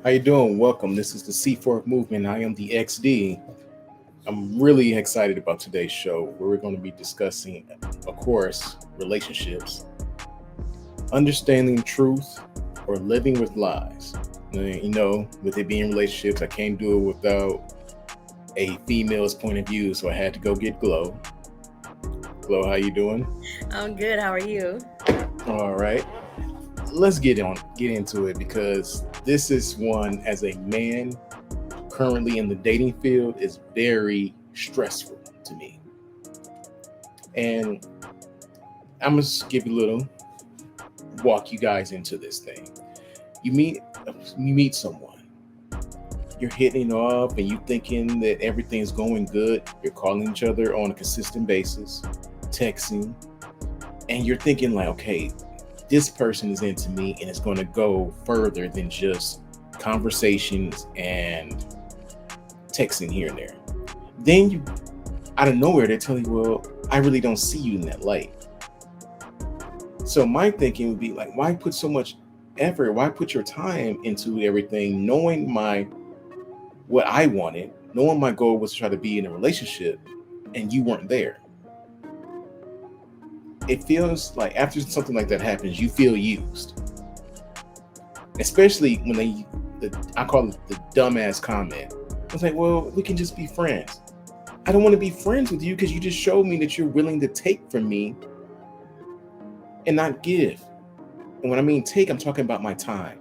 How you doing? Welcome. This is the C4 movement. I am the XD. I'm really excited about today's show where we're going to be discussing, of course, relationships, understanding truth, or living with lies. With it being relationships, I can't do it without a female's point of view, so I had to go get Glo. Glo, how you doing? I'm good. How are you? All right. Let's get into it because this is one as a man currently in the dating field is very stressful to me. And I'm gonna give you a little walk you guys into this thing. You meet you meet someone, you're hitting up and you thinking that everything's going good. You're calling each other on a consistent basis, texting, and you're thinking like, okay, this person is into me and it's gonna go further than just conversations and texting here and there. Then you out of nowhere they tell you, well, I really don't see you in that light. So my thinking would be like, why put so much effort? Why put your time into everything, knowing my what I wanted, knowing my goal was to try to be in a relationship, and you weren't there? It feels like after something like that happens, you feel used, especially when I call it the dumbass comment. I was like, well, we can just be friends. I don't want to be friends with you because you just showed me that you're willing to take from me and not give. And when I mean take, I'm talking about my time.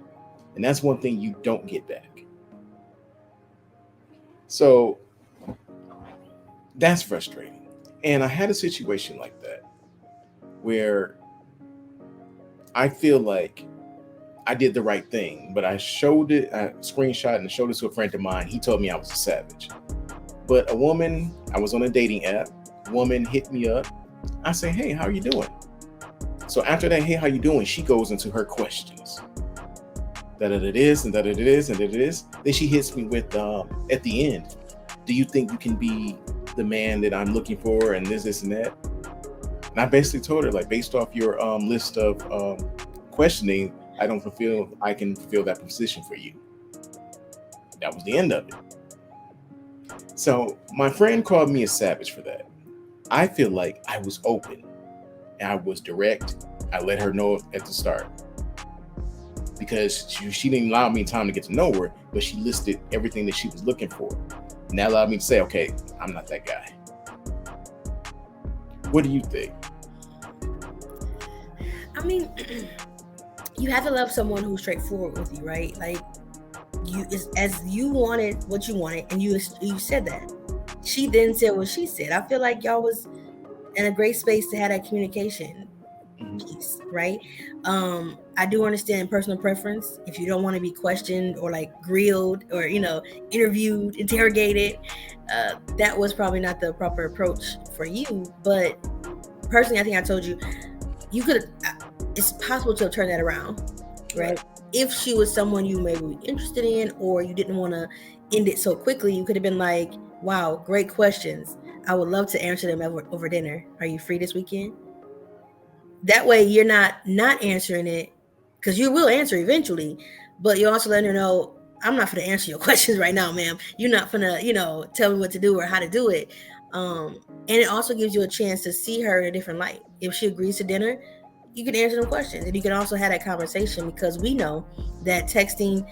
And that's one thing you don't get back. So that's frustrating. And I had a situation like that where I feel like I did the right thing, but I screenshot and showed it to a friend of mine. He told me I was a savage. But I was on a dating app, woman hit me up. I say, hey, how are you doing? So after that, hey, how you doing? She goes into her questions. That it is, and that it is, and that it is. Then she hits me with, at the end, do you think you can be the man that I'm looking for, and this, and that? And I basically told her, like, based off your list of questioning, I can fulfill that position for you. That was the end of it. So my friend called me a savage for that. I feel like I was open and I was direct. I let her know at the start because she didn't allow me time to get to know her, but she listed everything that she was looking for. And that allowed me to say, okay, I'm not that guy. What do you think? I mean, you have to love someone who's straightforward with you, right? Like as you wanted what you wanted, and you said that. She then said what she said. I feel like y'all was in a great space to have that communication piece, right? I do understand personal preference. If you don't want to be questioned or like grilled or interviewed, interrogated, that was probably not the proper approach for you. But personally, I think I told you, you could. It's possible to have turned that around, right? If she was someone you may be interested in, or you didn't want to end it so quickly, you could have been like, "Wow, great questions. I would love to answer them over dinner. Are you free this weekend?" That way, you're not answering it, because you will answer eventually, but you're also letting her know, I'm not going to answer your questions right now, ma'am. You're not going to, tell me what to do or how to do it. And it also gives you a chance to see her in a different light. If she agrees to dinner, you can answer them questions, and you can also have that conversation, because we know that texting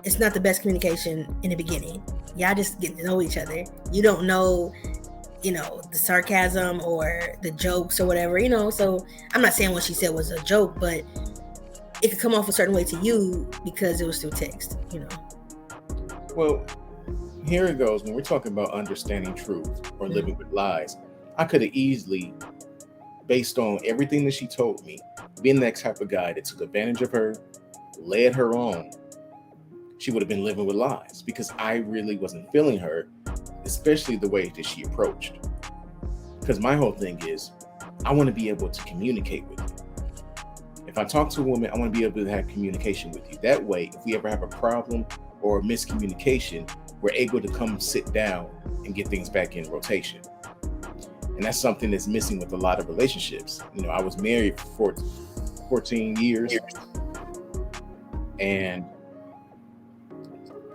is not the best communication in the beginning. Y'all just get to know each other. You don't know the sarcasm or the jokes or whatever, so I'm not saying what she said was a joke, but it could come off a certain way to you because it was through text. Well, here it goes. When we're talking about understanding truth or living with lies, I could have easily, based on everything that she told me, been that type of guy that took advantage of her, led her on. She would have been living with lies because I really wasn't feeling her, especially the way that she approached. Because my whole thing is, I want to be able to communicate with you. If I talk to a woman, I want to be able to have communication with you. That way, if we ever have a problem or a miscommunication, we're able to come sit down and get things back in rotation. And that's something that's missing with a lot of relationships. I was married for 14 years, and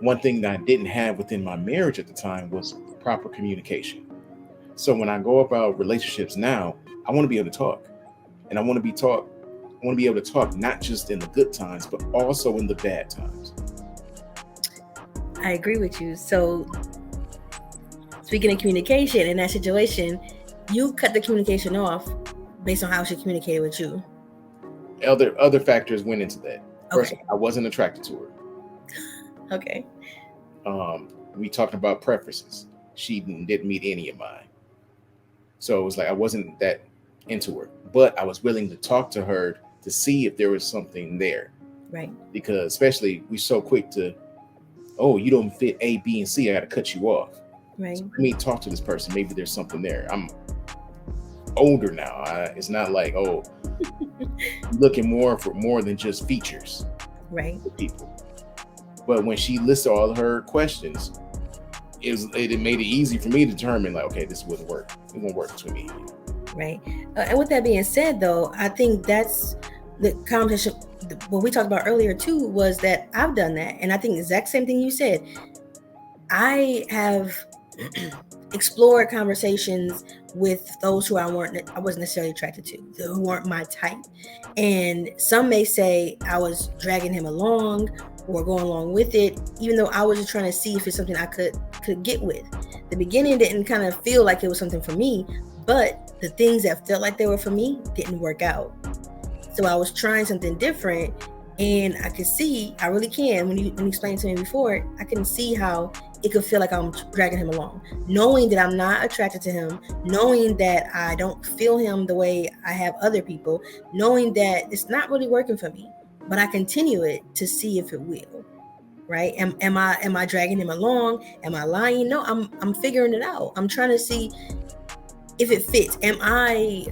One thing that I didn't have within my marriage at the time was proper communication. So when I go about relationships now, I want to be able to talk, and I want to be able to talk not just in the good times, but also in the bad times. I agree with you. So speaking of communication, in that situation, you cut the communication off based on how she communicated with you. Other factors went into that. First, Okay. I wasn't attracted to her. Okay. We talked about preferences. She didn't meet any of mine. So it was like I wasn't that into her, but I was willing to talk to her to see if there was something there. Right. Because especially we so quick to, oh, you don't fit A, B, and C. I got to cut you off. Right. So let me talk to this person. Maybe there's something there. I'm older now. It's not like, oh, looking more for more than just features. Right. For people. But when she listed all her questions, it made it easy for me to determine like, okay, this wouldn't work. It won't work between me and you. Right. And with that being said, though, I think that's the conversation. What we talked about earlier too was that I've done that, and I think the exact same thing you said. I have explored conversations with those who I wasn't necessarily attracted to, who weren't my type. And some may say I was dragging him along or going along with it, even though I was just trying to see if it's something I could get with. The beginning didn't kind of feel like it was something for me, but the things that felt like they were for me didn't work out. So I was trying something different, and I could see, I really can, when you explained to me before, I can see how it could feel like I'm dragging him along, knowing that I'm not attracted to him, knowing that I don't feel him the way I have other people, knowing that it's not really working for me, but I continue it to see if it will. Right? Am I dragging him along? Am I lying? No, I'm figuring it out. I'm trying to see if it fits. Am I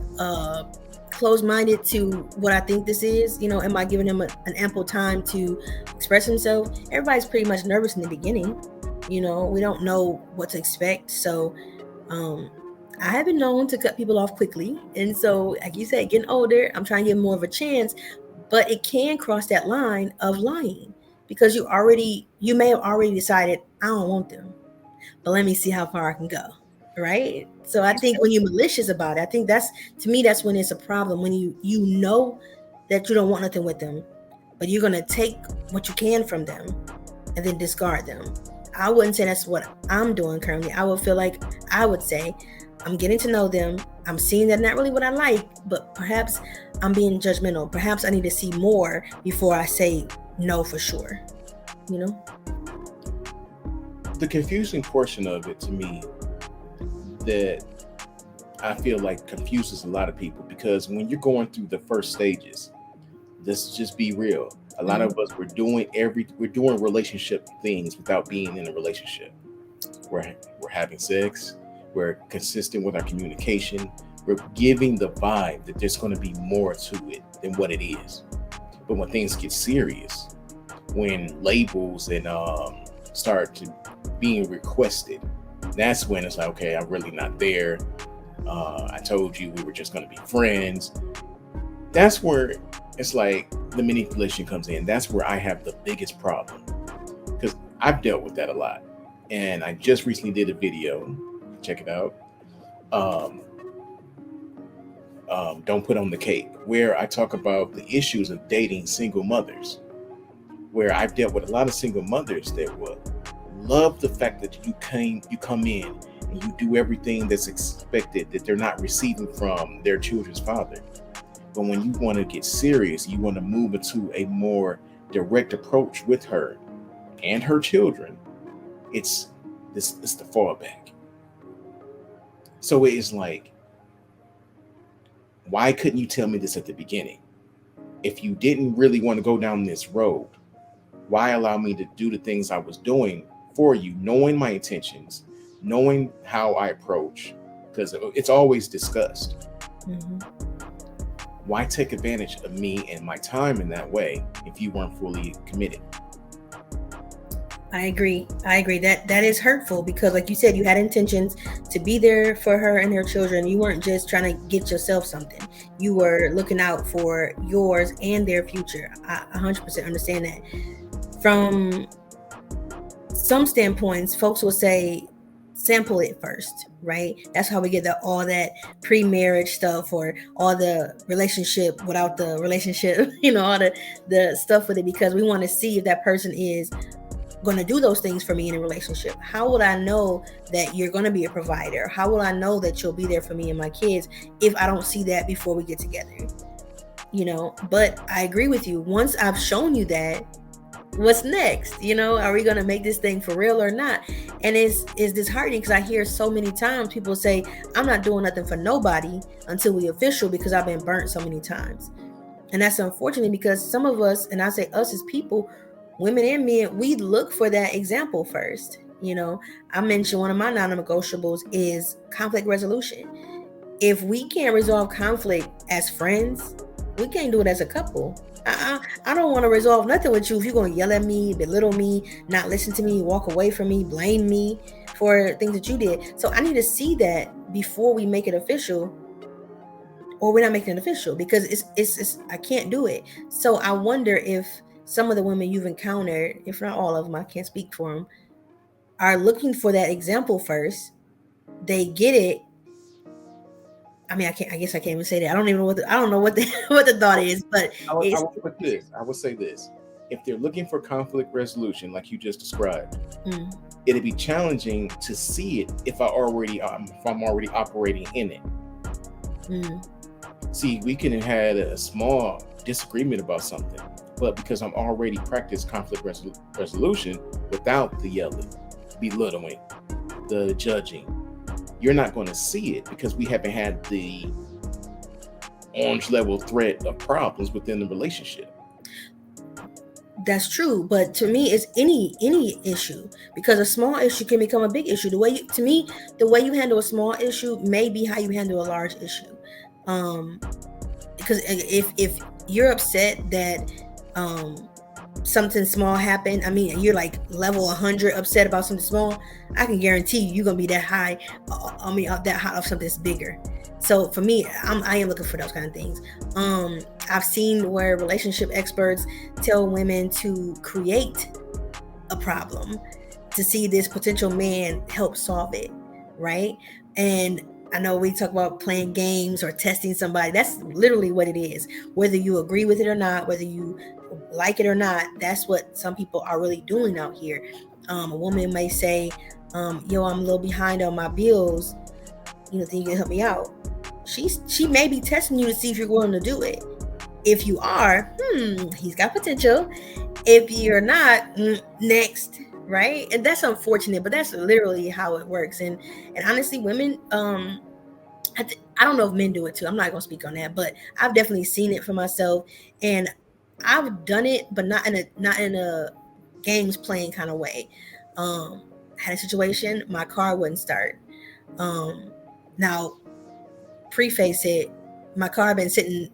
closed-minded to what I think this is? Am I giving him an ample time to express himself? Everybody's pretty much nervous in the beginning. We don't know what to expect. So I have been known to cut people off quickly. And so, like you said, getting older, I'm trying to give more of a chance, but it can cross that line of lying because you may have already decided, I don't want them, but let me see how far I can go. Right. So I think when you're malicious about it, I think that's when it's a problem, when you know that you don't want nothing with them, but you're going to take what you can from them and then discard them. I wouldn't say that's what I'm doing currently. I would say I'm getting to know them. I'm seeing that not really what I like, but perhaps I'm being judgmental. Perhaps I need to see more before I say no for sure. The confusing portion of it to me that I feel like confuses a lot of people, because when you're going through the first stages, let's just be real. A lot of us, we're doing relationship things without being in a relationship. We're having sex. We're consistent with our communication. We're giving the vibe that there's going to be more to it than what it is. But when things get serious, when labels and start to being requested, that's when it's like, okay, I'm really not there. I told you we were just going to be friends. That's where it's like the manipulation comes in. That's where I have the biggest problem, because I've dealt with that a lot. And I just recently did a video. Check it out. Don't Put on the Cape, where I talk about the issues of dating single mothers, where I've dealt with a lot of single mothers that will love the fact that you come in and you do everything that's expected that they're not receiving from their children's father. But when you want to get serious, you want to move into a more direct approach with her and her children, it's the fallback. So it's like, why couldn't you tell me this at the beginning? If you didn't really want to go down this road, why allow me to do the things I was doing for you, knowing my intentions, knowing how I approach, because it's always discussed. Mm-hmm. Why take advantage of me and my time in that way if you weren't fully committed? I agree. That is hurtful, because like you said, you had intentions to be there for her and her children. You weren't just trying to get yourself something. You were looking out for yours and their future. I 100% understand that. From some standpoints, folks will say, sample it first, right? That's how we get all that pre-marriage stuff, or all the relationship without the relationship, all the stuff with it, because we want to see if that person is going to do those things for me in a relationship. How would I know that you're going to be a provider? How will I know that you'll be there for me and my kids if I don't see that before we get together? But I agree with you. Once I've shown you that, what's next? Are we going to make this thing for real or not? And it's disheartening, because I hear so many times people say, I'm not doing nothing for nobody until we official, because I've been burnt so many times. And that's unfortunate, because some of us, and I say us as people, women and men, we look for that example first. I mentioned one of my non-negotiables is conflict resolution. If we can't resolve conflict as friends, we can't do it as a couple. I don't want to resolve nothing with you if you're going to yell at me, belittle me, not listen to me, walk away from me, blame me for things that you did. So I need to see that before we make it official, or we're not making it official, because it's I can't do it. So I wonder if some of the women you've encountered, if not all of them, I can't speak for them, are looking for that example first. They get it. I mean, I guess I can't even say that. I don't know what the thought is, but I would say this: if they're looking for conflict resolution, like you just described, it'd be challenging to see it if I'm already operating in it. See, we can have had a small disagreement about something, but because I'm already practiced conflict resolution without the yelling, belittling, the judging, you're not going to see it, because we haven't had the orange level threat of problems within the relationship. That's true, but to me, it's any issue, because a small issue can become a big issue. The way you handle a small issue may be how you handle a large issue. Because if you're upset that something small happened, I mean, you're like level 100 upset about something small, I can guarantee you're gonna be that high. That hot of something that's bigger. So for me, I am looking for those kind of things. I've seen where relationship experts tell women to create a problem to see this potential man help solve it, right? And I know we talk about playing games or testing somebody. That's literally what it is. Whether you agree with it or not, whether you like it or not, that's what some people are really doing out here. A woman may say, yo, I'm a little behind on my bills. Think you can help me out? She may be testing you to see if you're willing to do it. If you are, he's got potential. If you're not, next, right? And that's unfortunate, but that's literally how it works. And honestly, women, I don't know if men do it too. I'm not gonna speak on that, but I've definitely seen it for myself, and I've done it, but not in a games playing kind of way. Had a situation, my car wouldn't start. Now, preface it, my car had been sitting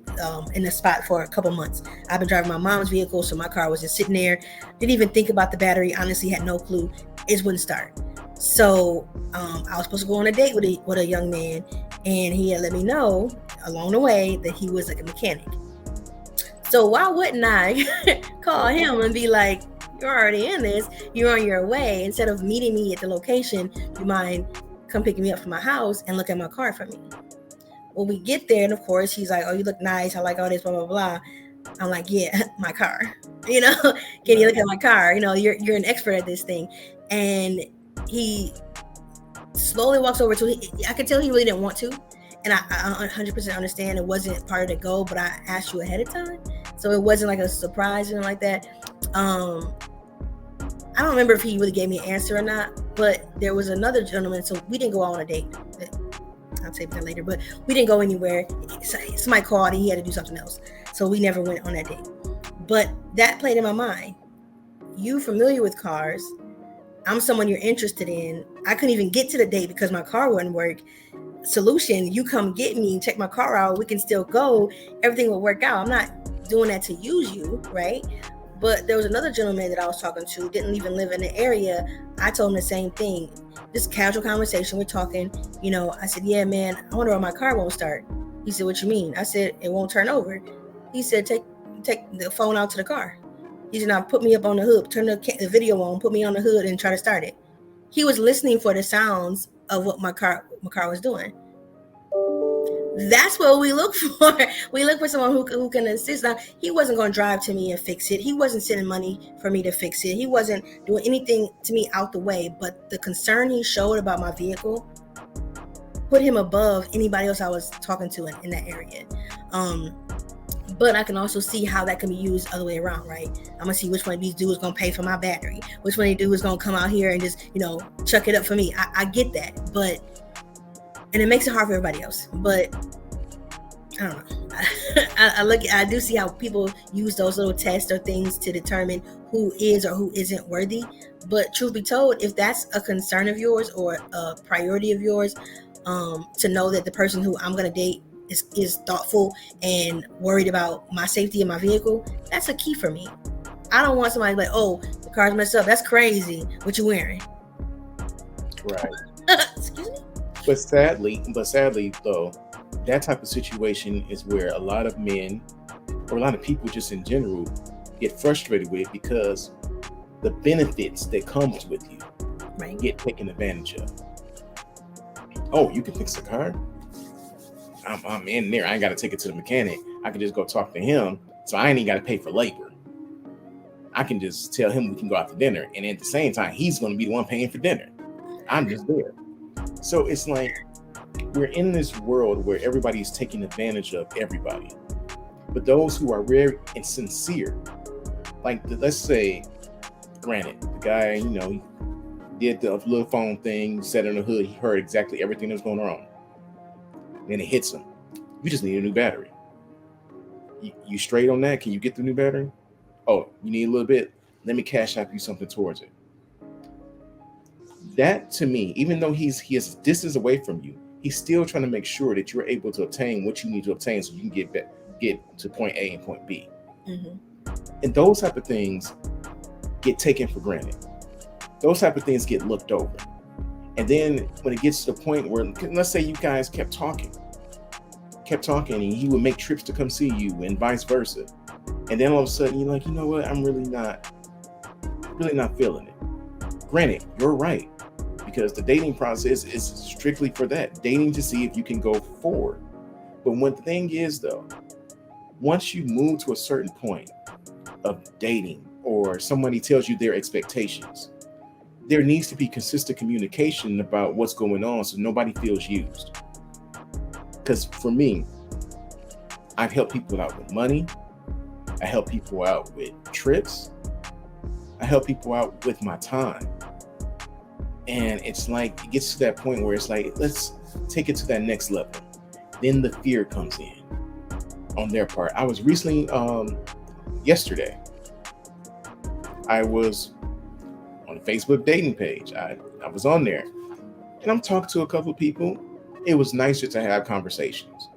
in the spot for a couple months. I've been driving my mom's vehicle, so my car was just sitting there. Didn't even think about the battery. Honestly, had no clue. It wouldn't start. So I was supposed to go on a date with a young man, and he had let me know along the way that he was like a mechanic. So why wouldn't I call him and be like, you're already in this, you're on your way. Instead of meeting me at the location, you mind come picking me up from my house and look at my car for me? When we get there, and of course, he's like, oh, you look nice. I like all this, blah, blah, blah. I'm like, yeah, my car. Can you look at my car? You're an expert at this thing. And he slowly walks over to it. I could tell he really didn't want to. And I 100% understand it wasn't part of the goal, but I asked you ahead of time. So it wasn't like a surprise or anything like that. I don't remember if he really gave me an answer or not, but there was another gentleman. So we didn't go out on a date. I'll say that later, but we didn't go anywhere. Somebody called and he had to do something else. So we never went on that date. But that played in my mind. You familiar with cars. I'm someone you're interested in. I couldn't even get to the date because my car wouldn't work. Solution, you come get me and check my car out. We can still go. Everything will work out. I'm not doing that to use you, right? But there was another gentleman that I was talking to, didn't even live in the area. I told him the same thing. Just casual conversation. We're talking, I said, yeah, man, I wonder why my car won't start. He said, what you mean? I said, it won't turn over. He said, take the phone out to the car. He said, "Now put me up on the hood, turn the video on, put me on the hood, and try to start it." He was listening for the sounds of what my car was doing. That's what we look for. We look for someone who can assist. Now, he wasn't going to drive to me and fix it. He wasn't sending money for me to fix it. He wasn't doing anything to me out the way. But the concern he showed about my vehicle put him above anybody else I was talking to in that area. But I can also see how that can be used other way around, right? I'm gonna see which one of these dudes is gonna pay for my battery, which one of these dudes is gonna come out here and just, chuck it up for me. I get that, and it makes it hard for everybody else. But I don't know. I do see how people use those little tests or things to determine who is or who isn't worthy. But truth be told, if that's a concern of yours or a priority of yours, to know that the person who I'm gonna date is thoughtful and worried about my safety in my vehicle, that's a key for me. I don't want somebody like, oh, the car's messed up. That's crazy. What you wearing? Right. Excuse me? But sadly though, that type of situation is where a lot of men or a lot of people just in general get frustrated with, because the benefits that comes with you get taken advantage of. Oh, you can fix the car? I'm in there. I ain't got to take it to the mechanic. I can just go talk to him. So I ain't even got to pay for labor. I can just tell him we can go out to dinner. And at the same time, he's going to be the one paying for dinner. I'm just there. So it's like we're in this world where everybody's taking advantage of everybody. But those who are very insincere, like let's say, granted, the guy, he did the little phone thing, sat in the hood, he heard exactly everything that was going on. Then it hits him. You just need a new battery. You straight on that? Can you get the new battery? Oh, you need a little bit? Let me cash out you something towards it. That, to me, even though he is distance away from you, he's still trying to make sure that you're able to obtain what you need to obtain so you can get to point A and point B. Mm-hmm. And those type of things get taken for granted. Those type of things get looked over. And then when it gets to the point where, let's say you guys kept talking, and he would make trips to come see you and vice versa. And then all of a sudden you're like, you know what? I'm really not feeling it. Granted, you're right, because the dating process is strictly for that, dating to see if you can go forward. But one thing is though, once you move to a certain point of dating or somebody tells you their expectations, there needs to be consistent communication about what's going on so nobody feels used. Because for me, I've helped people out with money. I help people out with trips. I help people out with my time. And it's like, it gets to that point where it's like, let's take it to that next level. Then the fear comes in on their part. I was recently, yesterday, I was on the Facebook dating page. I was on there and I'm talking to a couple of people. It was nicer to have conversations.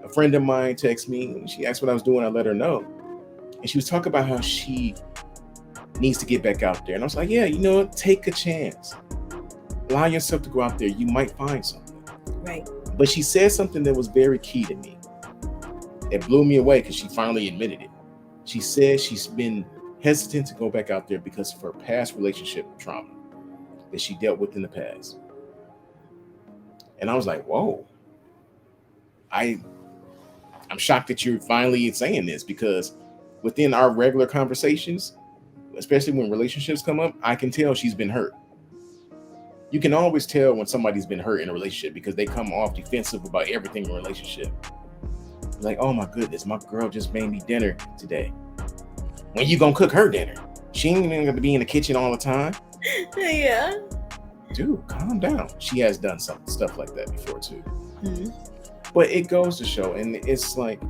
A friend of mine texted me and she asked what I was doing. I let her know. And she was talking about how she needs to get back out there. And I was like, yeah, take a chance. Allow yourself to go out there. You might find something. Right. But she said something that was very key to me. It blew me away because she finally admitted it. She said she's been hesitant to go back out there because of her past relationship trauma that she dealt with in the past. And I was like, whoa. I'm shocked that you're finally saying this, because within our regular conversations, especially when relationships come up, I can tell she's been hurt. You can always tell when somebody's been hurt in a relationship because they come off defensive about everything in a relationship. Like, oh my goodness, my girl just made me dinner today. When you gonna cook her dinner? She ain't even gonna be in the kitchen all the time. Yeah. Dude, calm down. She has done some stuff like that before too. Mm-hmm. But it goes to show, and it's like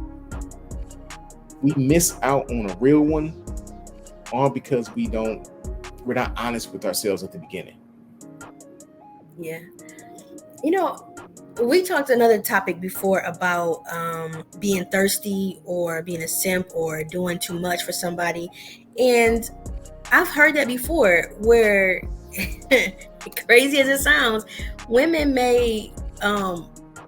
we miss out on a real one all because we're not honest with ourselves at the beginning. Yeah. We talked another topic before about being thirsty or being a simp or doing too much for somebody. And I've heard that before where, crazy as it sounds, women may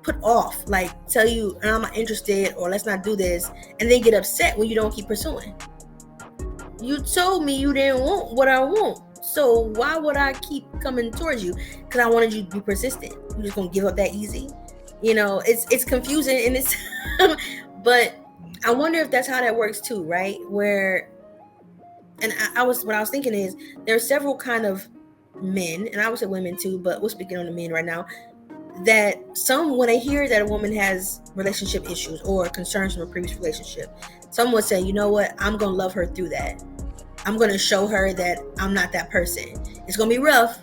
put off, like tell you, I'm not interested or let's not do this, and then get upset when you don't keep pursuing. You told me you didn't want what I want. So why would I keep coming towards you? Because I wanted you to be persistent. You just gonna give up that easy? It's confusing and it's but I wonder if that's how that works too, right? Where and what I was thinking is there are several kind of men, and I would say women too, but we're speaking on the men right now, that some when they hear that a woman has relationship issues or concerns from a previous relationship, some would say, you know what, I'm gonna love her through that. I'm gonna show her that I'm not that person. It's gonna be rough,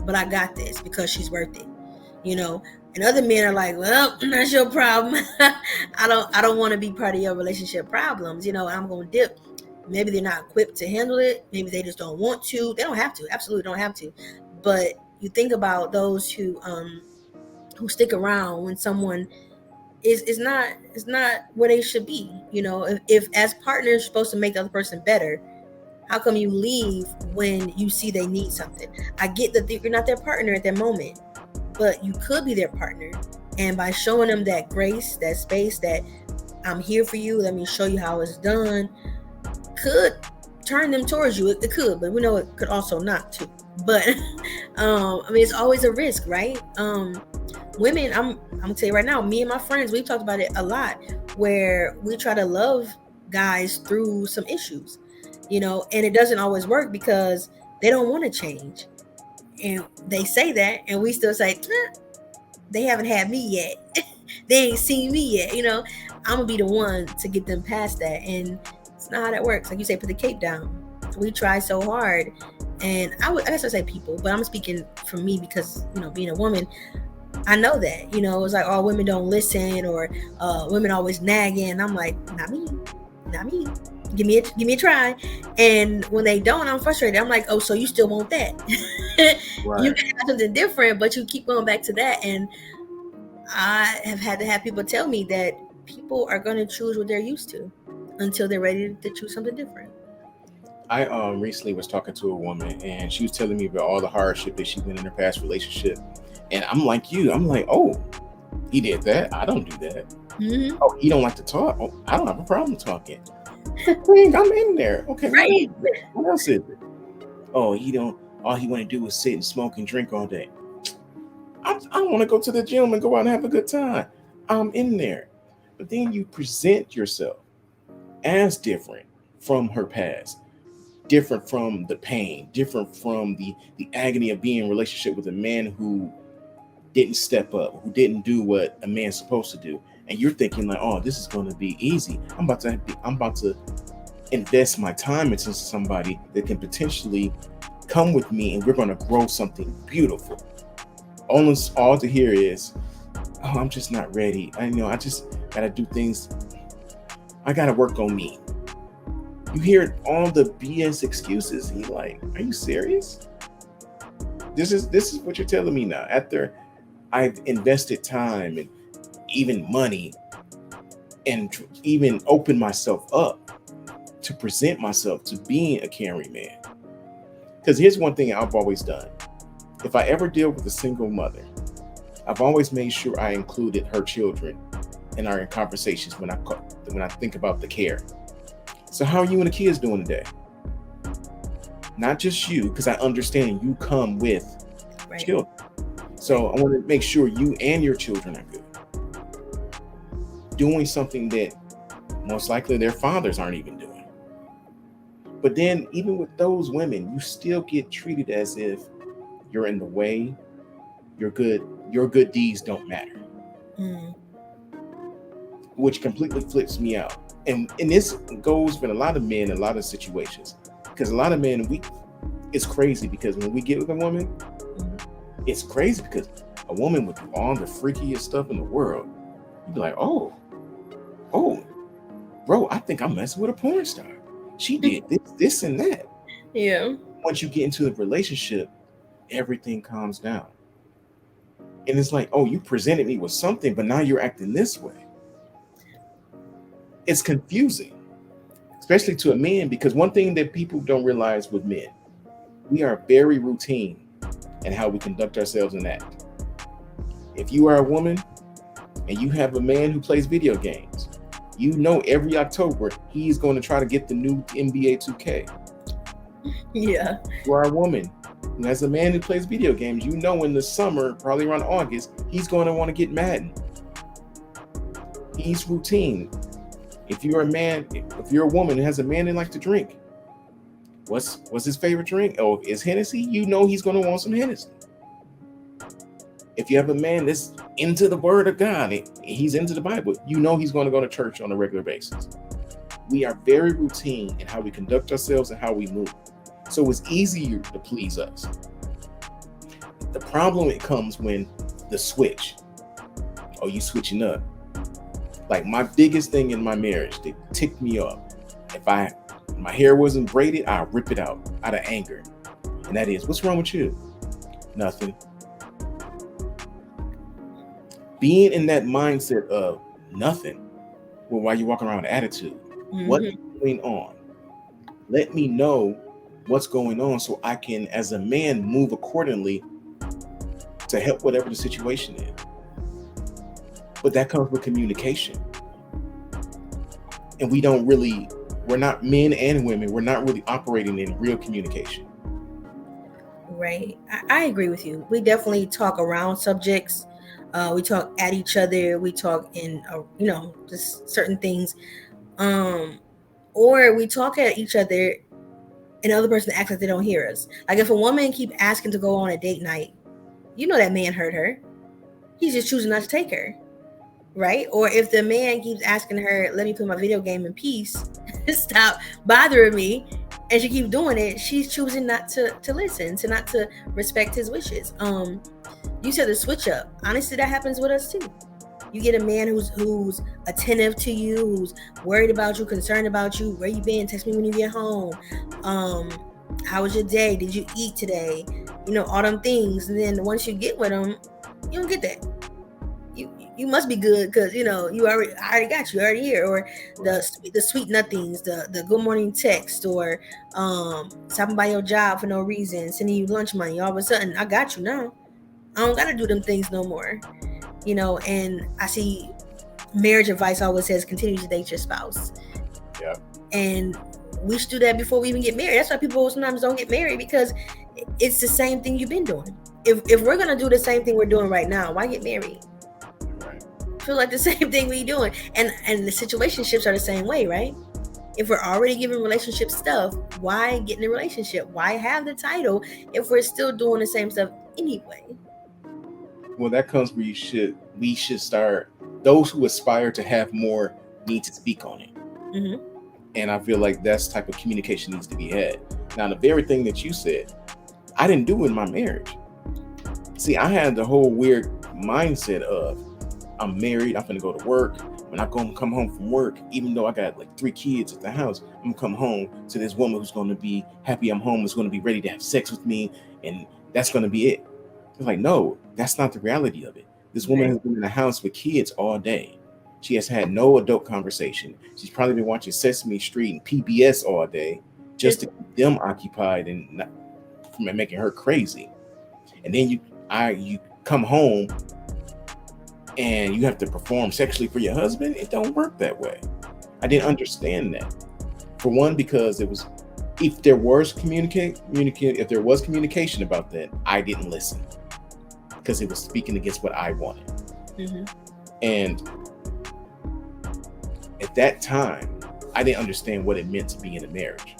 but I got this because she's worth it. And other men are like, well, that's your problem. I don't want to be part of your relationship problems. I'm gonna dip. Maybe they're not equipped to handle it. Maybe they just don't want to. They don't have to. Absolutely don't have to. But you think about those who stick around when someone is not where they should be. If as partners you're supposed to make the other person better, how come you leave when you see they need something? I get that you're not their partner at that moment, but you could be their partner. And by showing them that grace, that space, that I'm here for you, let me show you how it's done, could turn them towards you. It could, but we know it could also not too. But it's always a risk, right? Women, I'm gonna tell you right now, me and my friends, we've talked about it a lot, where we try to love guys through some issues, and it doesn't always work because they don't want to change. And they say that, and we still say, they haven't had me yet. They ain't seen me yet. I'm gonna be the one to get them past that. And it's not how that works. Like you say, put the cape down. We try so hard. And I guess I say people, but I'm speaking for me because, being a woman, I know that, it's like, oh, women don't listen, or women always nagging. I'm like, not me. Give me a try. And when they don't, I'm frustrated. I'm like, oh, so you still want that? Right. You can have something different, but you keep going back to that. And I have had to have people tell me that people are going to choose what they're used to until they're ready to choose something different. I recently was talking to a woman, and she was telling me about all the hardship that she went in her past relationship. And I'm like you. I'm like, oh, he did that. I don't do that. Mm-hmm. Oh, he don't like to talk. Oh, I don't have a problem talking. I'm in there. Okay. Right. What else is it? Oh, he don't. All he want to do is sit and smoke and drink all day. I want to go to the gym and go out and have a good time. I'm in there. But then you present yourself as different from her past, different from the pain, different from the agony of being in a relationship with a man who didn't step up, who didn't do what a man's supposed to do. And you're thinking like, oh, this is going to be easy. I'm about to invest my time into somebody that can potentially come with me, and we're going to grow something beautiful. All to hear is, oh, I'm just not ready. I just got to do things. I got to work on me. You hear all the BS excuses. And you're like, are you serious? This is what you're telling me now. After I've invested time and even money and even opened myself up to present myself to being a caring man. Because here's one thing I've always done. If I ever deal with a single mother, I've always made sure I included her children in our conversations when I think about the care. So how are you and the kids doing today? Not just you, because I understand you come with children. So I want to make sure you and your children are good. Doing something that most likely their fathers aren't even doing. But then even with those women, you still get treated as if you're in the way, your good deeds don't matter. Which completely flips me out. And this goes with a lot of men in a lot of situations. Because a lot of men, it's crazy because when we get with a woman, it's crazy because a woman would do all the freakiest stuff in the world. You'd be like, oh, bro, I think I'm messing with a porn star. She did this and that. Yeah. Once you get into the relationship, everything calms down. And it's like, oh, you presented me with something, but now you're acting this way. It's confusing, especially to a man, because one thing that people don't realize with men, we are very routine in how we conduct ourselves and act. If you are a woman and you have a man who plays video games, You know, every October he's going to try to get the new NBA 2K. Yeah. You are a woman who has a man who plays video games. You know, in the summer, probably around August, he's going to want to get Madden. He's routine. If you're a man, if you're a woman who has a man that likes to drink, what's his favorite drink? Oh, it's Hennessy. You know he's going to want some Hennessy. If you have a man that's into the Word of God, he's into the Bible, you know he's going to go to church on a regular basis. We are very routine in how we conduct ourselves and how we move. So it's easier to please us. The problem, it comes when the switch. Oh, you switching up. Like my biggest thing in my marriage that ticked me off. If my hair wasn't braided, I'll rip it out of anger. And that is, what's wrong with you? Nothing. Being in that mindset of nothing, well, why you walking around with attitude? Mhm. What is going on? Let me know what's going on so I can, as a man, move accordingly to help whatever the situation is. But that comes with communication. And we're not men and women, we're not really operating in real communication. Right. I agree with you. We definitely talk around subjects. We talk at each other. We talk in, just certain things. Or we talk at each other and the other person acts like they don't hear us. Like if a woman keep asking to go on a date night, you know that man hurt her. He's just choosing not to take her. Right? Or if the man keeps asking her, let me play my video game in peace, stop bothering me, and she keeps doing it, she's choosing not to listen, not to respect his wishes. You said the switch up. Honestly, that happens with us too. You get a man who's attentive to you, who's worried about you, concerned about you. Where you been? Text me when you get home. How was your day? Did you eat today? All them things. And then once you get with them, you don't get that. You must be good because I already got you, already here. Or the sweet nothings, the good morning text, or stopping by your job for no reason, sending you lunch money. All of a sudden, I got you now. I don't gotta do them things no more. And I see marriage advice always says continue to date your spouse. Yeah. And we should do that before we even get married. That's why people sometimes don't get married, because it's the same thing you've been doing. If we're gonna do the same thing we're doing right now, why get married? Right. Feel like the same thing we doing. And the situationships are the same way, right? If we're already giving relationship stuff, why get in a relationship? Why have the title if we're still doing the same stuff anyway? Well, that comes where we should start. Those who aspire to have more need to speak on it. Mm-hmm. And I feel like that's type of communication needs to be had. Now, the very thing that you said, I didn't do in my marriage. See, I had the whole weird mindset of I'm married, I'm gonna go to work. When I come home from work, even though I got like 3 kids at the house, I'm gonna come home to this woman who's gonna be happy I'm home, is gonna be ready to have sex with me, and that's gonna be it. It's like, no, that's not the reality of it. This woman has been in the house with kids all day. She has had no adult conversation. She's probably been watching Sesame Street and PBS all day just to keep them occupied and not making her crazy. And then you come home and you have to perform sexually for your husband. It don't work that way. I didn't understand that. For one, because if there was communication about that, I didn't listen because it was speaking against what I wanted. Mm-hmm. And at that time, I didn't understand what it meant to be in a marriage.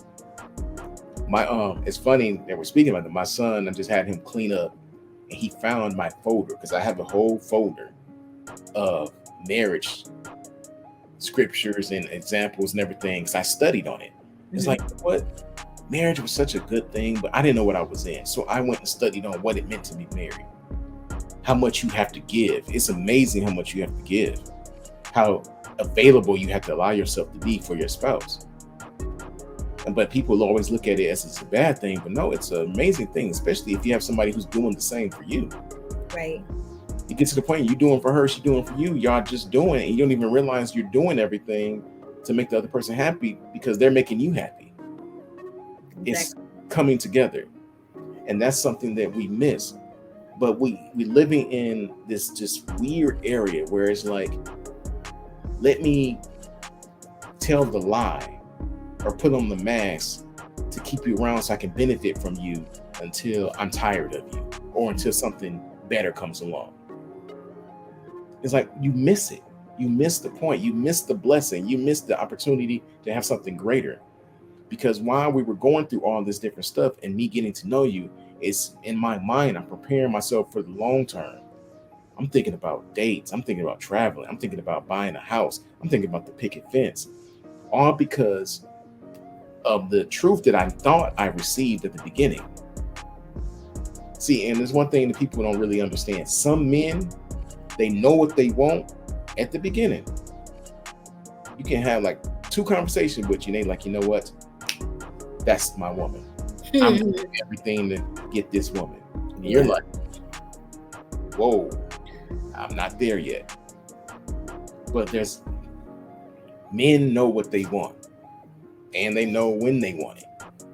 It's funny that we're speaking about it. My son, I just had him clean up, and he found my folder, because I have a whole folder of marriage scriptures and examples and everything, because I studied on it. It's like, what? Marriage was such a good thing, but I didn't know what I was in. So I went and studied on what it meant to be married. How much you have to give. It's amazing how much you have to give. How available you have to allow yourself to be for your spouse. But people always look at it as it's a bad thing, but no, it's an amazing thing, especially if you have somebody who's doing the same for you. Right. You get to the point you're doing for her, she's doing for you. Y'all just doing it, and you don't even realize you're doing everything to make the other person happy because they're making you happy. Exactly. It's coming together, and that's something that we miss. But we living in this just weird area where it's like, let me tell the lie or put on the mask to keep you around so I can benefit from you until I'm tired of you or until something better comes along. It's like you miss it. You miss the point. You miss the blessing. You miss the opportunity to have something greater. Because while we were going through all this different stuff and me getting to know you, it's in my mind, I'm preparing myself for the long term. I'm thinking about dates. I'm thinking about traveling. I'm thinking about buying a house. I'm thinking about the picket fence. All because of the truth that I thought I received at the beginning. See, and there's one thing that people don't really understand. Some men, they know what they want at the beginning. You can have like 2 conversations with you, and they like, you know what? That's my woman. I'm doing everything to get this woman. And you're like, whoa, I'm not there yet. But there's men know what they want, and they know when they want it.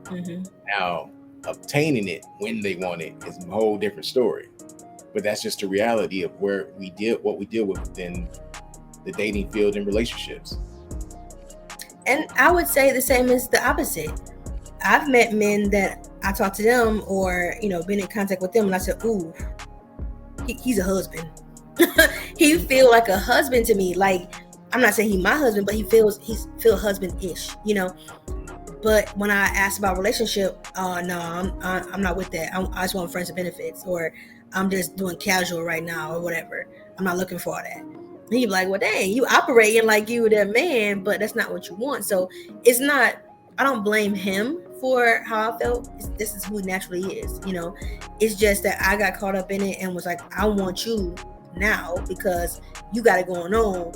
Mm-hmm. Now, obtaining it when they want it is a whole different story. But that's just the reality of what we deal with within the dating field and relationships. And I would say the same as the opposite. I've met men that I talked to them or, been in contact with them, and I said, ooh, he's a husband. He feel like a husband to me. Like, I'm not saying he's my husband, but he feel husband-ish, But when I asked about relationship, no, I'm not with that. I just want friends and benefits, or I'm just doing casual right now or whatever. I'm not looking for all that. And he'd be like, well, dang, you operating like you that man, but that's not what you want. So it's not, I don't blame him for how I felt. This is who he naturally is, It's just that I got caught up in it and was like, I want you now because you got it going on.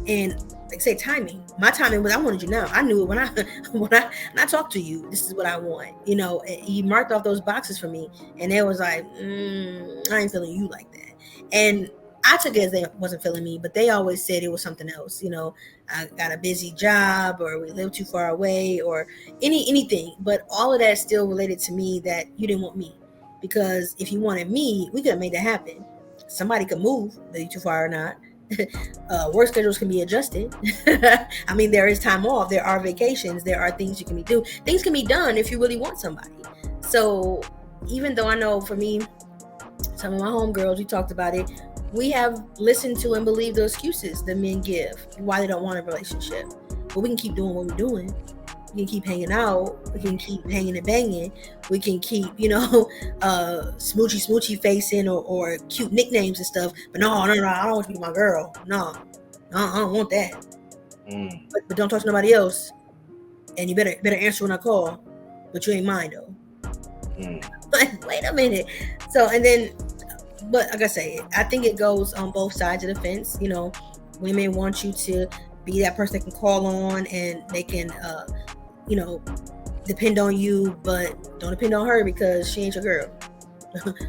And like say timing. My timing was I wanted you now. I knew it when I talked to you. This is what I want. He marked off those boxes for me, and it was like, I ain't feeling you like that. And I took it as they wasn't feeling me, but they always said it was something else. I got a busy job, or we live too far away, or anything. But all of that still related to me that you didn't want me, because if you wanted me, we could have made that happen. Somebody could move, whether you too far or not. Work schedules can be adjusted. I mean, there is time off, there are vacations, there are things you can do. Things can be done if you really want somebody. So even though I know for me, some of my homegirls, we talked about it, we have listened to and believed the excuses that men give why they don't want a relationship. But we can keep doing what we're doing. We can keep hanging out. We can keep hanging and banging. We can keep, smoochy facing or cute nicknames and stuff. But no, I don't want you to be my girl. No, I don't want that. But don't talk to nobody else. And you better answer when I call. But you ain't mine though. Like, wait a minute. So, and then, but like I say, I think it goes on both sides of the fence. Women want you to be that person they can call on, and they can, depend on you, but don't depend on her because she ain't your girl.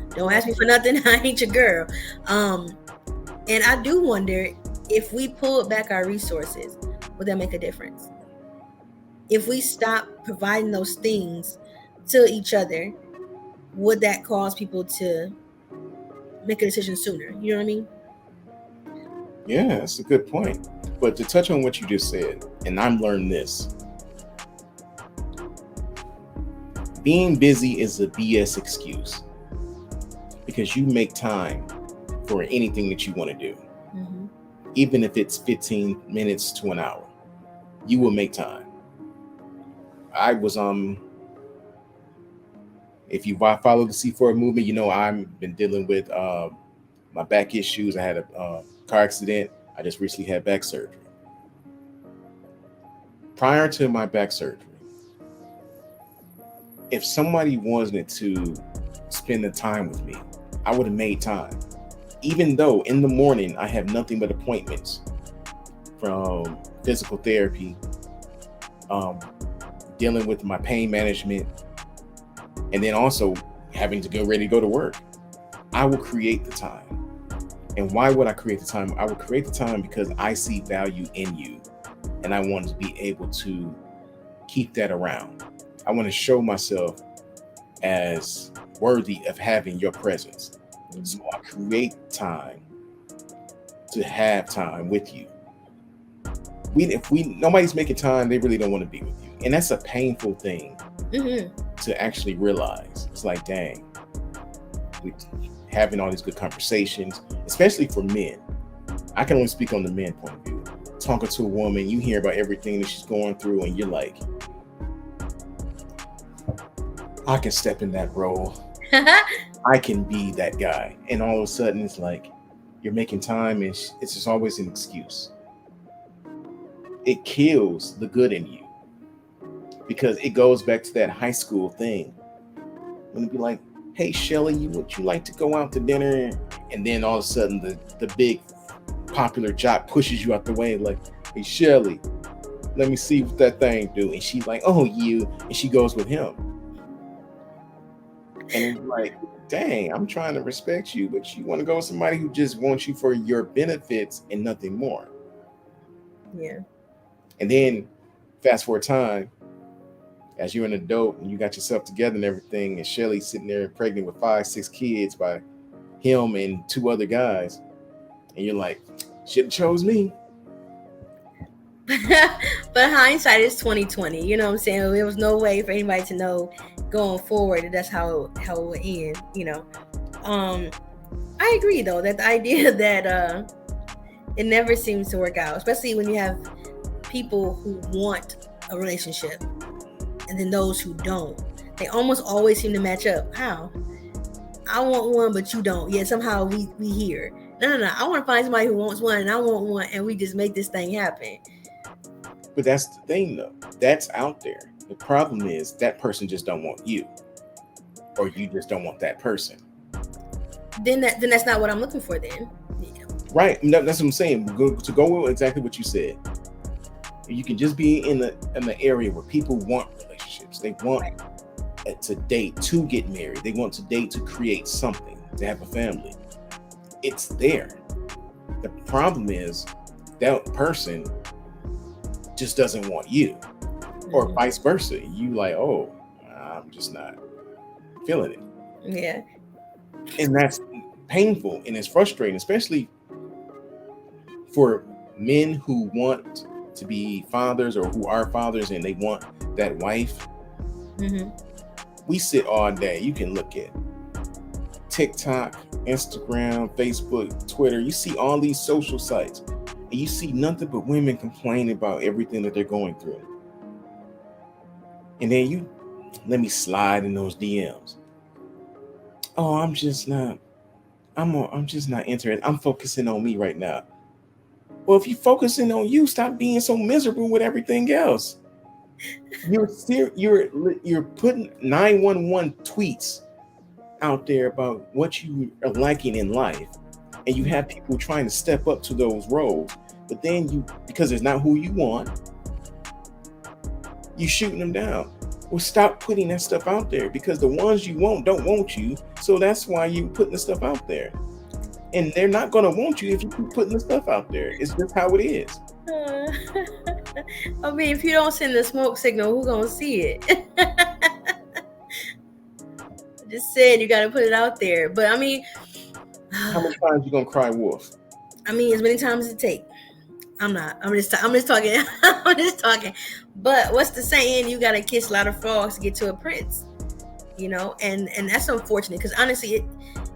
Don't ask me for nothing. I ain't your girl. And I do wonder if we pull back our resources, would that make a difference? If we stop providing those things to each other, would that cause people to make a decision sooner? You know what I mean? Yeah, that's a good point. But to touch on what you just said, and I'm learning this, being busy is a BS excuse, because you make time for anything that you want to do. Mm-hmm. Even if it's 15 minutes to an hour, you will make time. I was if you follow the C4 movement, I've been dealing with my back issues. I had a car accident. I just recently had back surgery. Prior to my back surgery, if somebody wanted to spend the time with me, I would have made time. Even though in the morning I have nothing but appointments, from physical therapy, dealing with my pain management, and then also having to get ready to go to work. I will create the time. And why would I create the time? I would create the time because I see value in you, and I want to be able to keep that around. I want to show myself as worthy of having your presence. So I create time to have time with you. nobody's making time, they really don't want to be with you, and that's a painful thing to actually realize. It's like, dang, we having all these good conversations, especially for men. I can only speak on the men point of view. Talking to a woman, you hear about everything that she's going through, and you're like, I can step in that role. I can be that guy. And all of a sudden, it's like you're making time, and it's just always an excuse. It kills the good in you because it goes back to that high school thing when it'd be like, hey, Shelly, would you like to go out to dinner? And then all of a sudden, the big popular jock pushes you out the way, like, hey, Shelly, let me see what that thing do. And she's like, oh, you. And she goes with him. And it's like, dang, I'm trying to respect you, but you want to go with somebody who just wants you for your benefits and nothing more. Yeah. And then fast forward time, as you're an adult and you got yourself together and everything, and Shelly's sitting there pregnant with 5-6 kids by him and 2 other guys, and you're like, should have chose me. But hindsight is 2020. You know what I'm saying? There was no way for anybody to know going forward that that's how it would end. You know, I agree though that the idea that it never seems to work out, especially when you have people who want a relationship and then those who don't. They almost always seem to match up. How? I want one, but you don't. Yet somehow we here. No. I want to find somebody who wants one, and I want one, and we just make this thing happen. But that's the thing, though. That's out there. The problem is that person just don't want you, or you just don't want that person. Then that's not what I'm looking for. Then, yeah. Right? That's what I'm saying. To go with exactly what you said. You can just be in the area where people want relationships. They want to date, to get married. They want to date to create something, to have a family. It's there. The problem is that person just doesn't want you, or vice versa. You like, oh, I'm just not feeling it. Yeah. And that's painful and it's frustrating, especially for men who want to be fathers or who are fathers and they want that wife. We sit all day. You can look at TikTok, Instagram, Facebook, Twitter. You see all these social sites and you see nothing but women complaining about everything that they're going through. And then you let me slide in those DMs. Oh, I'm just not interested. I'm focusing on me right now. Well, if you're focusing on you, stop being so miserable with everything else. You're putting 911 tweets out there about what you are lacking in life, and you have people trying to step up to those roles, but then because it's not who you want, you shooting them down. Well, stop putting that stuff out there because the ones you want don't want you, so that's why you're putting the stuff out there. And they're not going to want you if you keep putting the stuff out there. It's just how it is. I mean, if you don't send the smoke signal, who's going to see it? Just said you got to put it out there. But I mean, how many times you going to cry wolf? I mean, as many times as it takes. I'm just talking. I'm just talking. But what's the saying? You got to kiss a lot of frogs to get to a prince. You know, and that's unfortunate because honestly,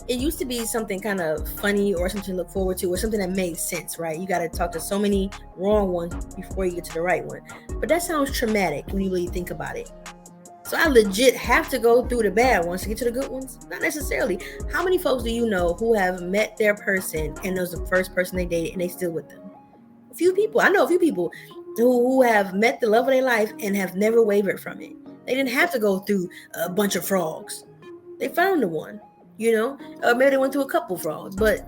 it used to be something kind of funny or something to look forward to or something that made sense, right? You got to talk to so many wrong ones before you get to the right one. But that sounds traumatic when you really think about it. So I legit have to go through the bad ones to get to the good ones? Not necessarily. How many folks do you know who have met their person and it was the first person they dated and they still with them? A few people. I know a few people who have met the love of their life and have never wavered from it. They didn't have to go through a bunch of frogs. They found the one. You know, or maybe they went through a couple frogs, but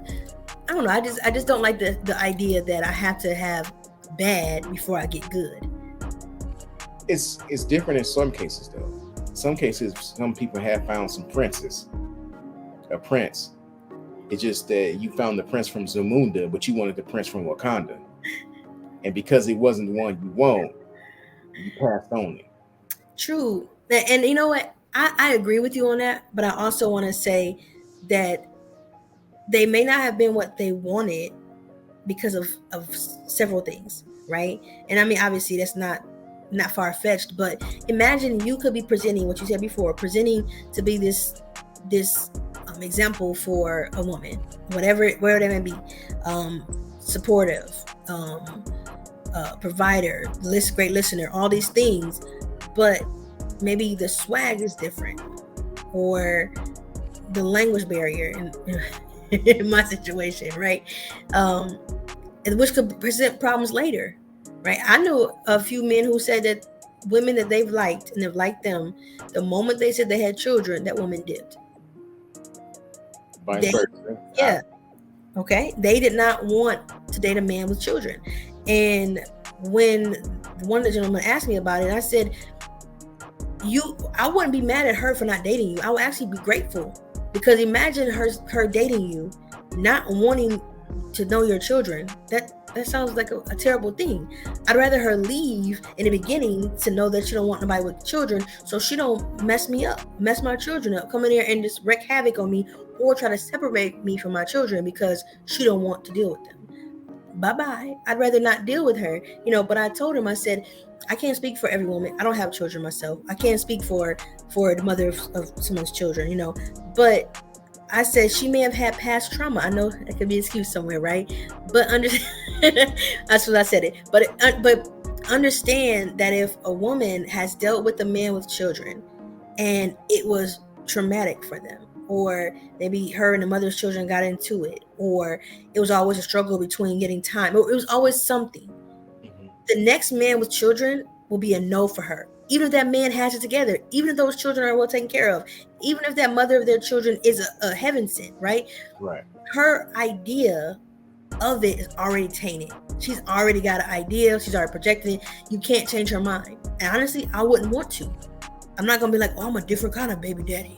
I don't know. I just don't like the idea that I have to have bad before I get good. It's different in some cases, though. Some cases, some people have found some princes, a prince. It's just that you found the prince from Zamunda, but you wanted the prince from Wakanda, and because it wasn't the one you want, you passed on it. True, and you know what? I agree with you on that, but I also want to say that they may not have been what they wanted, because of several things, right? And I mean, obviously that's not far-fetched, but imagine you could be presenting what you said before, presenting to be this example for a woman, whatever that may be, supportive, provider, great listener, all these things, but maybe the swag is different, or the language barrier in my situation, right? And which could present problems later, right? I know a few men who said that women that they've liked and have liked them, the moment they said they had children, that woman dipped. Vice versa. Yeah. Okay. They did not want to date a man with children. And when one of the gentlemen asked me about it, I said, I wouldn't be mad at her for not dating you. I would actually be grateful, because imagine her dating you, not wanting to know your children. That sounds like a terrible thing. I'd rather her leave in the beginning to know that she don't want nobody with children, so she don't mess my children up, come in here and just wreak havoc on me, or try to separate me from my children because she don't want to deal with them. Bye-bye. I'd rather not deal with her, but I told him, I said, I can't speak for every woman. I don't have children myself. I can't speak for the mother of someone's children, but I said she may have had past trauma. I know that could be an excuse somewhere, right? But that's what I said it. But understand that if a woman has dealt with a man with children and it was traumatic for them, or maybe her and the mother's children got into it, or it was always a struggle between getting time, or it was always something, the next man with children will be a no for her. Even if that man has it together, even if those children are well taken care of, even if that mother of their children is a heaven sent, right? Right. Her idea of it is already tainted. She's already got an idea. She's already projecting it. You can't change her mind. And honestly, I wouldn't want to. I'm not going to be like, oh, I'm a different kind of baby daddy.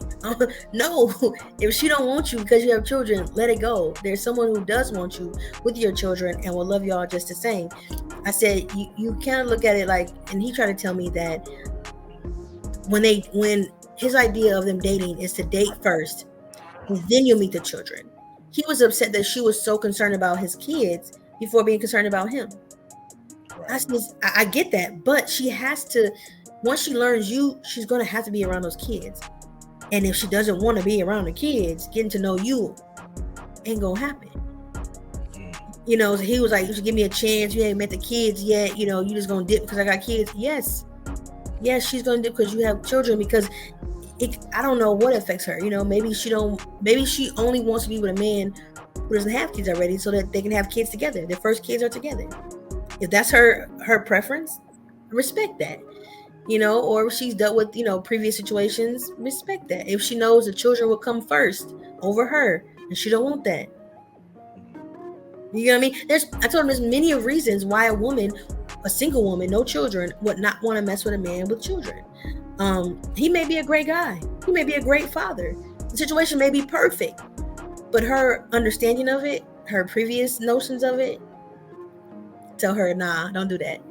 No, if she don't want you because you have children, let it go. There's someone who does want you with your children and will love y'all just the same. I said, you can't look at it like, and he tried to tell me that when his idea of them dating is to date first, and then you'll meet the children. He was upset that she was so concerned about his kids before being concerned about him. Right. I get that, but she has to, once she learns you, she's going to have to be around those kids. And if she doesn't want to be around the kids, getting to know you ain't going to happen. So he was like, you should give me a chance. You ain't met the kids yet. You just going to dip because I got kids. Yes, she's going to dip because you have children, because I don't know what affects her. Maybe she only wants to be with a man who doesn't have kids already, so that they can have kids together. Their first kids are together. If that's her preference, respect that. Or if she's dealt with, previous situations, respect that. If she knows the children will come first over her and she don't want that. You know what I mean? I told him there's many of reasons why a single woman, no children, would not want to mess with a man with children. He may be a great guy. He may be a great father. The situation may be perfect, but her understanding of it, her previous notions of it, tell her, nah, don't do that.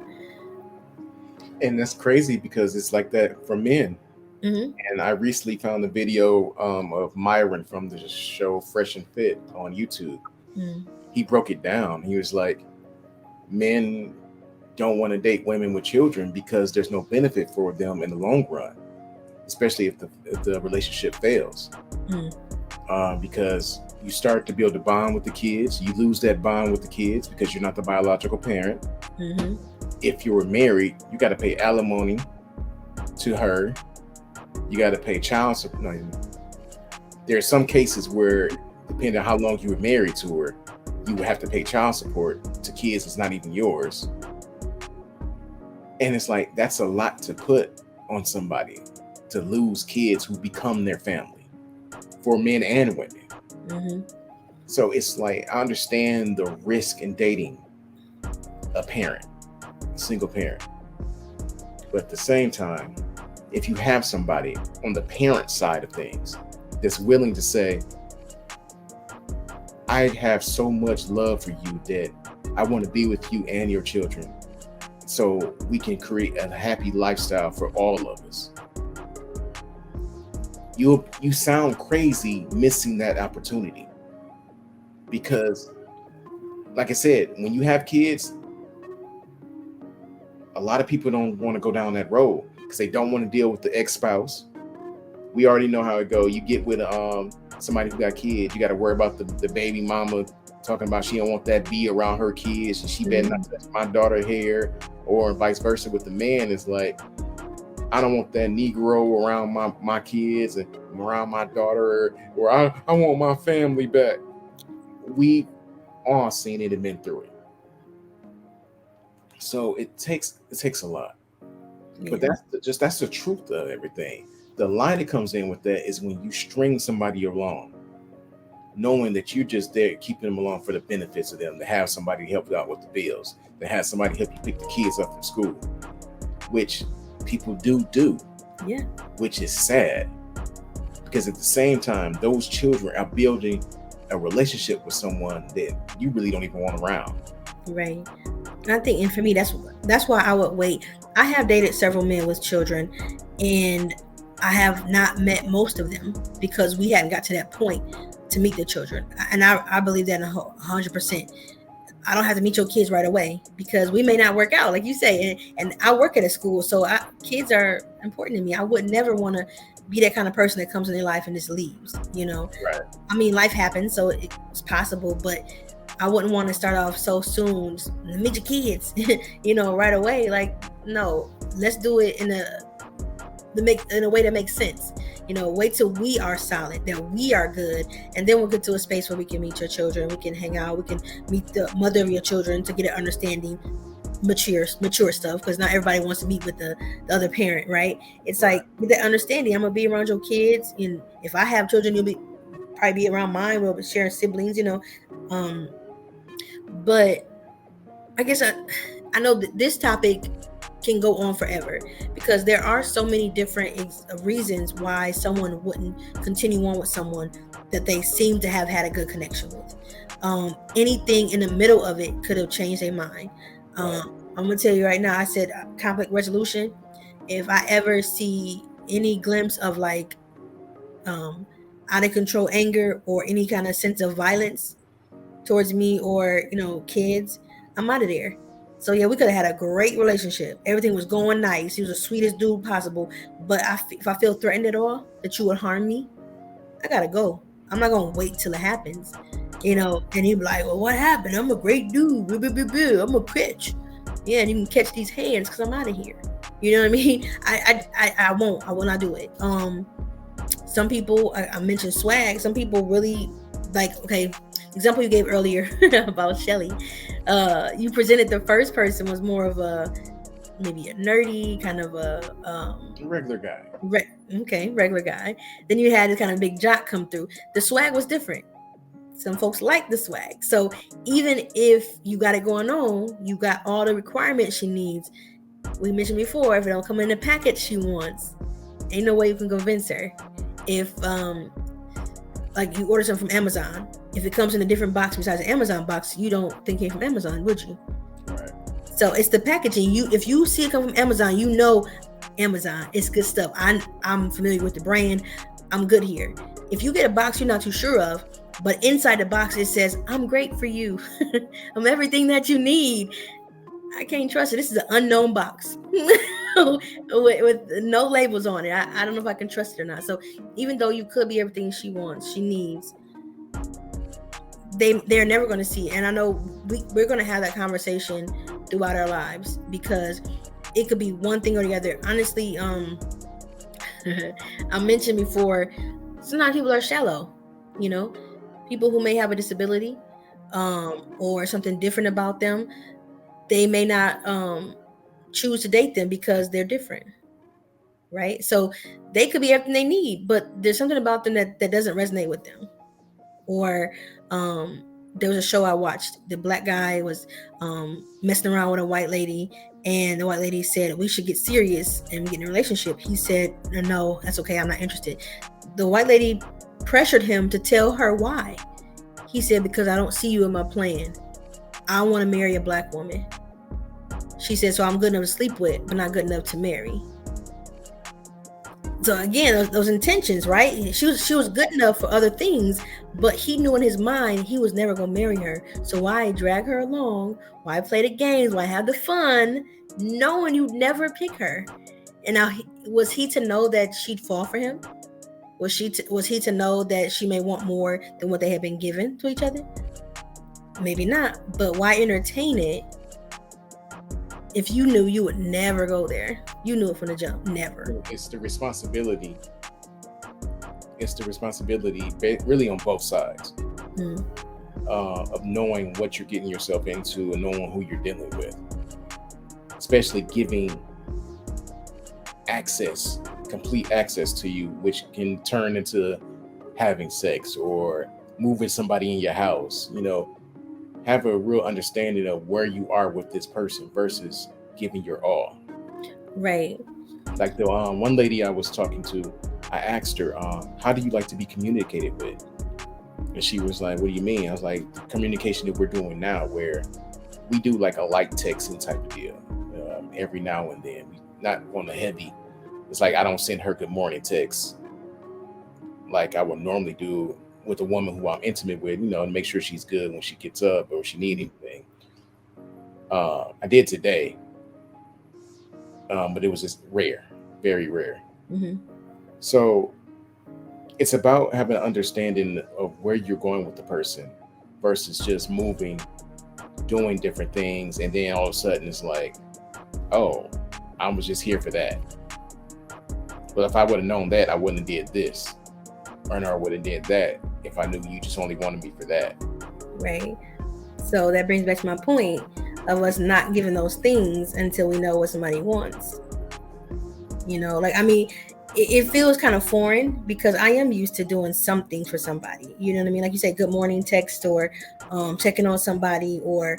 And that's crazy, because it's like that for men. Mm-hmm. And I recently found a video of Myron from the show Fresh and Fit on YouTube. Mm-hmm. He broke it down. He was like, men don't want to date women with children because there's no benefit for them in the long run, especially if the relationship fails. Mm-hmm. Because you start to build a bond with the kids. You lose that bond with the kids because you're not the biological parent. Mm-hmm. If you were married, you got to pay alimony to her. You got to pay child support. There are some cases where, depending on how long you were married to her, you would have to pay child support to kids that's not even yours. And it's like, that's a lot to put on somebody, to lose kids who become their family, for men and women. Mm-hmm. So it's like, I understand the risk in dating a single parent. But at the same time, if you have somebody on the parent side of things that's willing to say, I have so much love for you that I want to be with you and your children, so we can create a happy lifestyle for all of us. You sound crazy missing that opportunity, because like I said, when you have kids, a lot of people don't want to go down that road because they don't want to deal with the ex-spouse. We already know how it go. You get with somebody who got kids, you got to worry about the baby mama talking about she don't want that bee around her kids, and she better not touch my daughter's hair, or vice versa with the man. Is like, I don't want that Negro around my kids and around my daughter, or I want my family back. We all seen it and been through it. So it takes a lot. Yeah. But that's the truth of everything. The lie that comes in with that is when you string somebody along, knowing that you're just there keeping them along for the benefits of them, to have somebody help you out with the bills, to have somebody help you pick the kids up from school, which people do. Yeah. Which is sad, because at the same time, those children are building a relationship with someone that you really don't even want around. Right. I think, and for me, that's why I would wait. I have dated several men with children, and I have not met most of them because we hadn't got to that point to meet the children. And I believe that 100%. I don't have to meet your kids right away because we may not work out, like you say. And I work at a school, so kids are important to me. I would never want to be that kind of person that comes in their life and just leaves, you know? Right. I mean, life happens, so it's possible, but I wouldn't want to start off so soon, meet your kids, you know, right away. Like, no, let's do it in a way that makes sense. You know, wait till we are solid, that we are good, and then we'll get to a space where we can meet your children, we can hang out, we can meet the mother of your children to get an understanding, mature stuff, because not everybody wants to meet with the other parent, right? It's like, with that understanding, I'm gonna be around your kids, and if I have children, you'll probably be around mine. We'll be sharing siblings, you know. But I guess I know that this topic can go on forever, because there are so many different reasons why someone wouldn't continue on with someone that they seem to have had a good connection with. Anything in the middle of it could have changed their mind. I'm gonna tell you right now, I said conflict resolution. If I ever see any glimpse of like out of control anger or any kind of sense of violence towards me or, you know, kids, I'm out of there. So yeah, we could have had a great relationship. Everything was going nice. He was the sweetest dude possible. But if I feel threatened at all that you would harm me, I gotta go. I'm not gonna wait till it happens, you know. And he'd be like, "Well, what happened? I'm a great dude. I'm a catch. Yeah, and you can catch these hands because I'm out of here." You know what I mean? I won't. I will not do it. Some people, I mentioned swag. Some people really like. Okay, example you gave earlier about Shelly. You presented the first person was more of maybe a nerdy kind of a regular guy. Regular guy. Then you had this kind of big jock come through. The swag was different. Some folks like the swag. So even if you got it going on, you got all the requirements she needs. We mentioned before, if it don't come in the package she wants, ain't no way you can convince her. If like you order something from Amazon, if it comes in a different box besides the Amazon box, you don't think it came from Amazon, would you? Right. So it's the packaging. If you see it come from Amazon, you know Amazon, it's good stuff. I'm familiar with the brand. I'm good here. If you get a box you're not too sure of, but inside the box it says, "I'm great for you. I'm everything that you need," I can't trust it. This is an unknown box with no labels on it. I don't know if I can trust it or not. So even though you could be everything she wants, she needs, they're never going to see it. And I know we're going to have that conversation throughout our lives, because it could be one thing or the other. Honestly, I mentioned before, sometimes people are shallow, you know, people who may have a disability or something different about them. They may not choose to date them because they're different, right? So they could be everything they need, but there's something about them that doesn't resonate with them. Or there was a show I watched. The black guy was messing around with a white lady, and the white lady said, "We should get serious and get in a relationship." He said, "No, that's okay. I'm not interested." The white lady pressured him to tell her why. He said, "Because I don't see you in my plan. I want to marry a black woman." She said, "So I'm good enough to sleep with, but not good enough to marry." So again, those intentions, right? She was good enough for other things, but he knew in his mind he was never gonna marry her. So why drag her along? Why play the games? Why have the fun, knowing you'd never pick her? And now, was he to know that she'd fall for him? Was he to know that she may want more than what they had been given to each other? Maybe not. But why entertain it if you knew you would never go there? You knew it from the jump. Never. It's the responsibility. It's the responsibility, really, on both sides, of knowing what you're getting yourself into and knowing who you're dealing with, especially giving access, complete access to you, which can turn into having sex or moving somebody in your house. Have a real understanding of where you are with this person versus giving your all. Right. Like the one lady I was talking to, I asked her, how do you like to be communicated with? And she was like, what do you mean? I was like, the communication that we're doing now, where we do like a light texting type of deal every now and then. We not on the heavy. It's like I don't send her good morning texts like I would normally do with a woman who I'm intimate with, to make sure she's good when she gets up or she need anything. I did today, but it was just rare, very rare. Mm-hmm. So it's about having an understanding of where you're going with the person versus just moving, doing different things, and then all of a sudden it's like, oh, I was just here for that. But if I would have known that, I wouldn't have did this, or I would have did that if I knew you just only wanted me for that. Right. So that brings back to my point of us not giving those things until we know what somebody wants. It feels kind of foreign because I am used to doing something for somebody. You know what I mean? Like you say, good morning text, or checking on somebody, or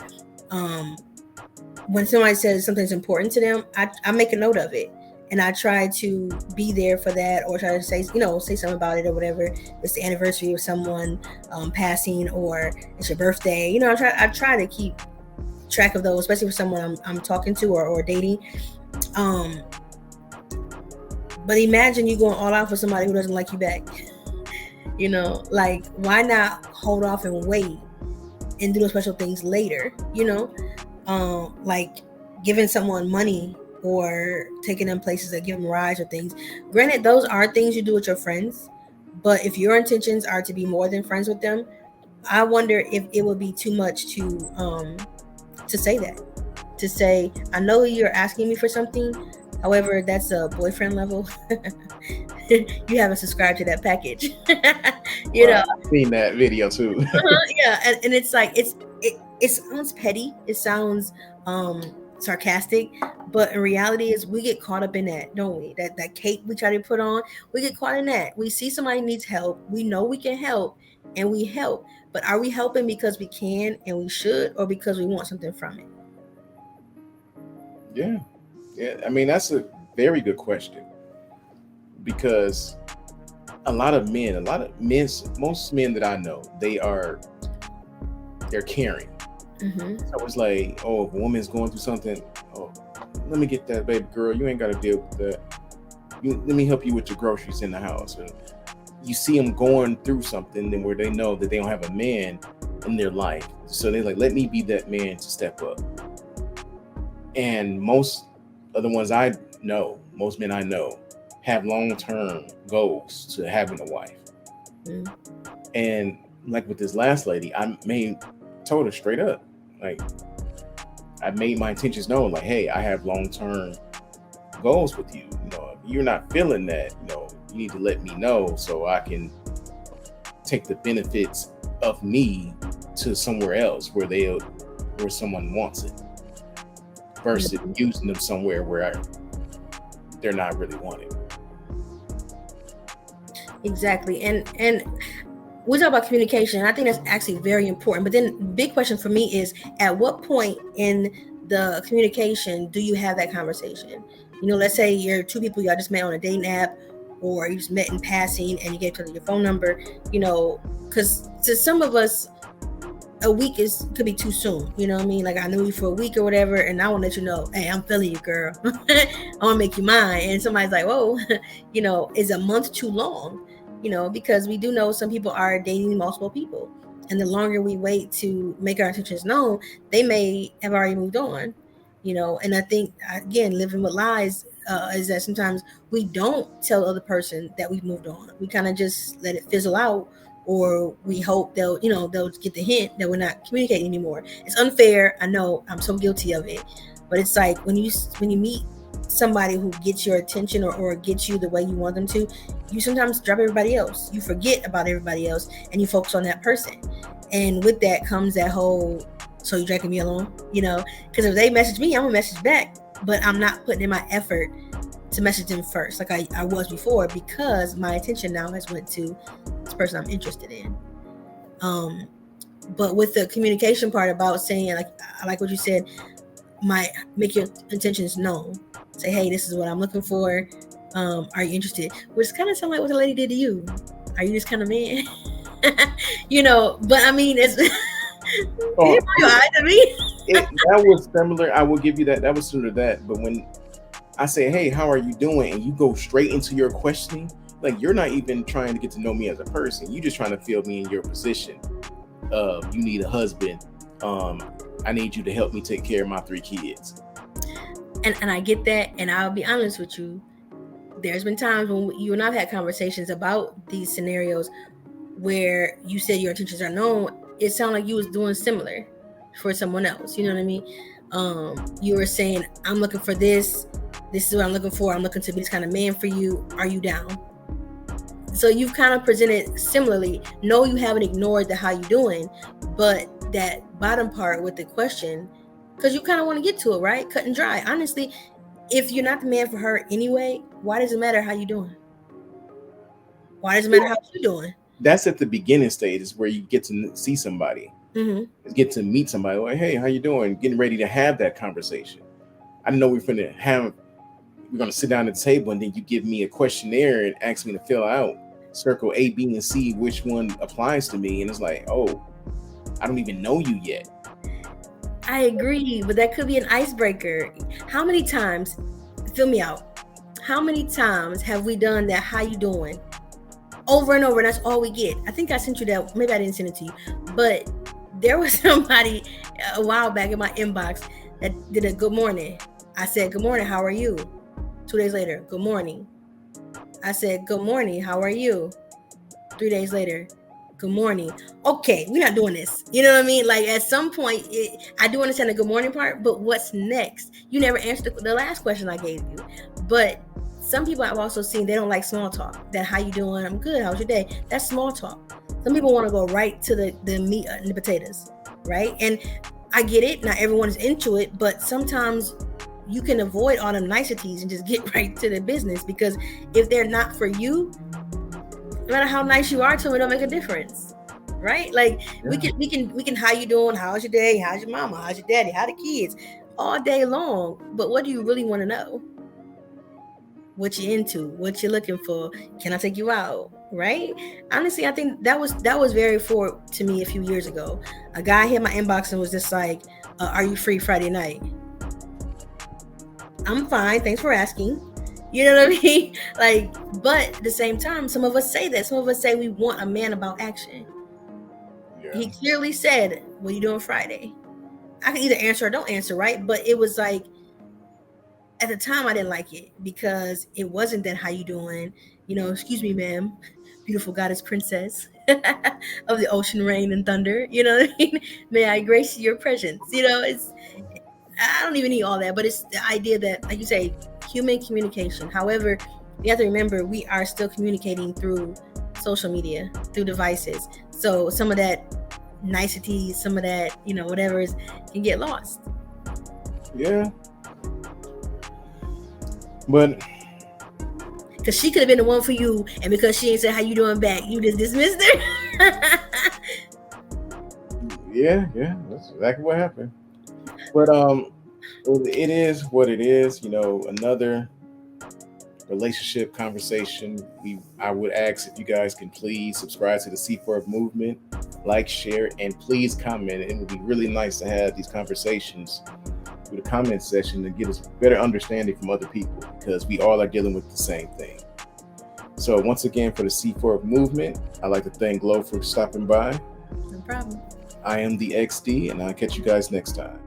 when somebody says something's important to them, I make a note of it. And I try to be there for that, or try to say something about it, or whatever. It's the anniversary of someone passing, or it's your birthday. I try to keep track of those, especially with someone I'm talking to or dating. But imagine you going all out for somebody who doesn't like you back. Like, why not hold off and wait and do those special things later? Like giving someone money or taking them places that give them rides or things. Granted, those are things you do with your friends, but if your intentions are to be more than friends with them, I wonder if it would be too much to say that. To say, I know you're asking me for something, however, that's a boyfriend level. You haven't subscribed to that package. I've seen that video too. Yeah, and it's like it sounds petty. It sounds sarcastic, but in reality is we get caught up in that, don't we? That cape we try to put on, we get caught in that. We see somebody needs help, we know we can help, and we help. But are we helping because we can and we should, or because we want something from it? Yeah. I mean, that's a very good question, because most men that I know, they're caring. Mm-hmm. So it's like, oh, if a woman's going through something, oh, let me get that, baby girl. You ain't got to deal with that. Let me help you with your groceries in the house. And you see them going through something, then where they know that they don't have a man in their life, so they're like, let me be that man to step up. And most of the ones I know, most men I know, have long-term goals to having a wife. Mm-hmm. And like with this last lady, told her straight up, like, I made my intentions known, like, hey, I have long-term goals with you. If you're not feeling that, you need to let me know so I can take the benefits of me to somewhere else where someone wants it, versus using them somewhere where they're not really wanted. Exactly. And we talk about communication, and I think that's actually very important. But then the big question for me is, at what point in the communication do you have that conversation? Let's say you're two people, y'all just met on a dating app, or you just met in passing and you gave each other your phone number, because to some of us, a week could be too soon. You know what I mean? Like I knew you for a week or whatever, and I want to let you know, hey, I'm feeling you, girl. I want to make you mine. And somebody's like, whoa, is a month too long? Because we do know some people are dating multiple people, and the longer we wait to make our intentions known, they may have already moved on. And I think again, living with lies is that sometimes we don't tell the other person that we've moved on. We kind of just let it fizzle out, or we hope they'll get the hint that we're not communicating anymore. It's unfair. I know, I'm so guilty of it, but it's like when you meet somebody who gets your attention or gets you the way you want them to, you sometimes drop everybody else. You forget about everybody else and you focus on that person. And with that comes that whole, so you dragging me along, because if they message me, I'm gonna message back, but I'm not putting in my effort to message them first like I was before, because my attention now has went to this person I'm interested in. But with the communication part about saying, like, I like what you said, make your intentions known. Say, hey, this is what I'm looking for. Are you interested? Which kind of sound like what the lady did to you. Are you this kind of man? But I mean, it's Oh, your eyes at me. that was similar. I will give you that. That was similar to that. But when I say, hey, how are you doing? And you go straight into your questioning, like you're not even trying to get to know me as a person. You're just trying to feel me in your position. You need a husband. I need you to help me take care of my 3 kids. And I get that. And I'll be honest with you. There's been times when you and I've had conversations about these scenarios where you said your intentions are known. It sounded like you was doing similar for someone else. You know what I mean? You were saying, I'm looking for this. This is what I'm looking for. I'm looking to be this kind of man for you. Are you down? So you've kind of presented similarly. No, you haven't ignored the how you doing, but that bottom part with the question, because you kind of want to get to it, right? Cut and dry. Honestly, if you're not the man for her anyway, why does it matter how you doing? Why does it matter how you doing? That's at the beginning stages where you get to see somebody, get to meet somebody. Like, hey, how you doing? Getting ready to have that conversation. I know we're going to sit down at the table, and then you give me a questionnaire and ask me to fill out, circle A, B, and C, which one applies to me. And it's like, oh, I don't even know you yet. I agree, but that could be an icebreaker. How many times, fill me out, how many times have we done that how you doing over and over, and that's all we get? I think I sent you that. Maybe I didn't send it to you, but there was somebody a while back in my inbox that did a good morning. I said, good morning, how are you? 2 days later, good morning. I said, good morning, how are you? 3 days later, good morning. Okay, we're not doing this. You know what I mean? Like at some point, I do understand the good morning part, but what's next? You never answered the last question I gave you. But some people I've also seen, they don't like small talk. That how you doing? I'm good. How's your day? That's small talk. Some people want to go right to the meat and the potatoes, right? And I get it. Not everyone is into it, but sometimes you can avoid all the niceties and just get right to the business, because if they're not for you, no matter how nice you are to them, it don't make a difference, right? Like we can how you doing? How's your day? How's your mama? How's your daddy? How the kids? All day long. But what do you really want to know? What you into? What you looking for? Can I take you out? Right? Honestly, I think that was very forward to me a few years ago. A guy hit my inbox and was just like, "Are you free Friday night?" I'm fine. Thanks for asking. You know what I mean? Like, but at the same time, some of us say that. Some of us say we want a man about action. Yeah. He clearly said, what are you doing Friday? I can either answer or don't answer, right? But it was like, at the time, I didn't like it because it wasn't that how you doing. Excuse me, ma'am, beautiful goddess princess of the ocean, rain, and thunder. You know what I mean? May I grace your presence. I don't even need all that, but it's the idea that, like you say, human communication. However, you have to remember we are still communicating through social media, through devices. So some of that niceties, some of that, whatever can get lost. Yeah. But because she could have been the one for you, and because she ain't said how you doing back, you just dismissed her. Yeah, that's exactly what happened. But it is what it is. Another relationship conversation. I would ask if you guys can please subscribe to the C4 movement, like, share, and please comment. It would be really nice to have these conversations through the comment section to get us better understanding from other people, because we all are dealing with the same thing. So once again, for the C4 movement, I'd like to thank Glo for stopping by. No problem. I am the XD, and I'll catch you guys next time.